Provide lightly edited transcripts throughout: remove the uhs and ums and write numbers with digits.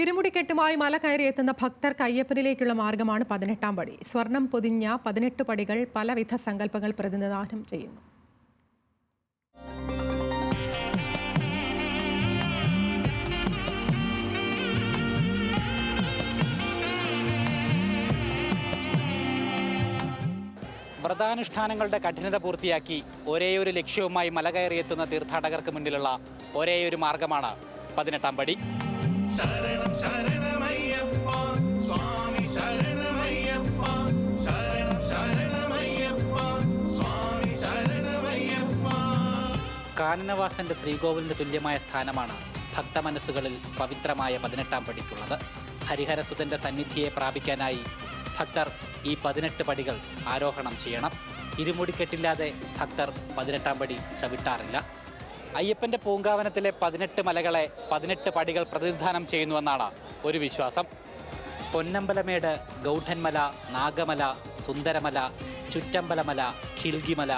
ഇരുമുടിക്കെട്ടുമായി മല കയറി എത്തുന്ന ഭക്തർക്ക് അയ്യപ്പനിലേക്കുള്ള മാർഗമാണ് 18-ാം പടി. സ്വർണം പൊതിഞ്ഞ 18 പടികൾ പലവിധ സങ്കല്പങ്ങൾ പ്രതിനിധാനം ചെയ്യുന്നു. വ്രതാനുഷ്ഠാനങ്ങളുടെ കഠിനത പൂർത്തിയാക്കി ഒരേയൊരു ലക്ഷ്യവുമായി മല കയറിയെത്തുന്ന തീർത്ഥാടകർക്ക് മുന്നിലുള്ള ഒരേയൊരു മാർഗമാണ് 18-ാം പടി. കാനനവാസന്റെ ശ്രീകോവിലിന് തുല്യമായ സ്ഥാനമാണ് ഭക്തമനസ്സുകളിൽ പവിത്രമായ 18-ാം പടിക്കുള്ളത്. ഹരിഹരസുതന്റെ സന്നിധിയെ പ്രാപിക്കാനായി ഭക്തർ ഈ 18 പടികൾ ആരോഹണം ചെയ്യണം. ഇരുമുടിക്കെട്ടില്ലാതെ ഭക്തർ 18-ാം പടി ചവിട്ടാറില്ല. അയ്യപ്പന്റെ പൂങ്കാവനത്തിലെ 18 മലകളെ 18 പടികൾ പ്രതിനിധാനം ചെയ്യുന്നുവെന്നാണ് ഒരു വിശ്വാസം. പൊന്നമ്പലമേട്, ഗൗഡന്മല, നാഗമല, സുന്ദരമല, ചുറ്റമ്പലമല, ഖിൽഗിമല,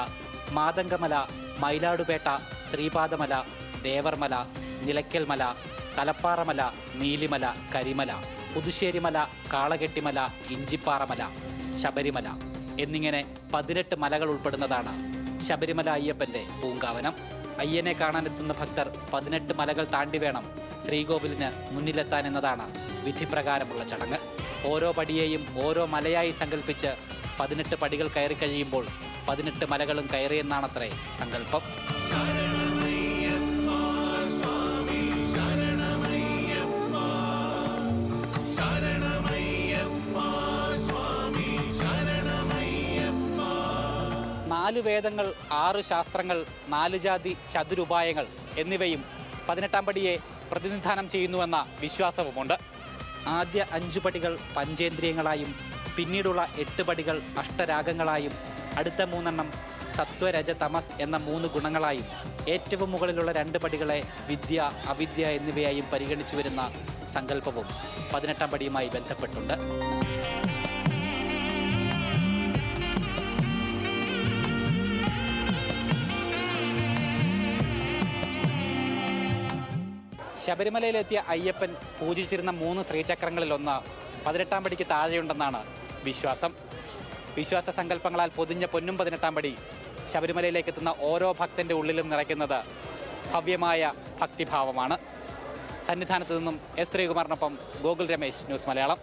മാതങ്കമല, മയിലാടുപേട്ട, ശ്രീപാദമല, ദേവർമല, നിലയ്ക്കൽമല, തലപ്പാറമല, നീലിമല, കരിമല, പുതുശ്ശേരിമല, കാളകെട്ടിമല, ഇഞ്ചിപ്പാറമല, ശബരിമല എന്നിങ്ങനെ 18 മലകൾ ഉൾപ്പെടുന്നതാണ് ശബരിമല അയ്യപ്പന്റെ പൂങ്കാവനം. അയ്യനെ കാണാനെത്തുന്ന ഭക്തർ 18 മലകൾ താണ്ടി വേണം ശ്രീകോവിലിന് മുന്നിലെത്താൻ എന്നതാണ് വിധിപ്രകാരമുള്ള ചടങ്ങ്. ഓരോ പടിയെയും ഓരോ മലയായി സങ്കല്പിച്ച് 18 പടികൾ കയറി കഴിയുമ്പോൾ 18 മലകളും കയറിയെന്നാണത്രേ സങ്കല്പം. നാല് വേദങ്ങൾ, 6 ശാസ്ത്രങ്ങൾ, 4 ജാതി ചതുരുപായങ്ങൾ എന്നിവയും 18-ാം പടിയെ പ്രതിനിധാനം ചെയ്യുന്നുവെന്ന വിശ്വാസവുമുണ്ട്. ആദ്യ 5 പടികൾ പഞ്ചേന്ദ്രിയങ്ങളായും പിന്നീടുള്ള 8 പടികൾ അഷ്ടരാഗങ്ങളായും അടുത്ത 3 എണ്ണം സത്വരജ തമസ് എന്ന 3 ഗുണങ്ങളായും ഏറ്റവും മുകളിലുള്ള 2 പടികളെ വിദ്യ, അവിദ്യ എന്നിവയായും പരിഗണിച്ചു വരുന്ന സങ്കല്പവും 18-ാം പടിയുമായി ബന്ധപ്പെട്ടുണ്ട്. ശബരിമലയിലെത്തിയ അയ്യപ്പൻ പൂജിച്ചിരുന്ന 3 ശ്രീചക്രങ്ങളിലൊന്ന് 18-ാം പടിക്ക് താഴെയുണ്ടെന്നാണ് വിശ്വാസം. വിശ്വാസ സങ്കല്പങ്ങളാൽ പൊതിഞ്ഞ പൊന്നും 18-ാം പടി ശബരിമലയിലേക്ക് എത്തുന്ന ഓരോ ഭക്തൻ്റെ ഉള്ളിലും നിറയ്ക്കുന്നത് ഭവ്യമായ ഭക്തിഭാവമാണ്. സന്നിധാനത്ത് നിന്നും എസ് ശ്രീകുമാറിനൊപ്പം ഗോകുൽ രമേശ്, ന്യൂസ് മലയാളം.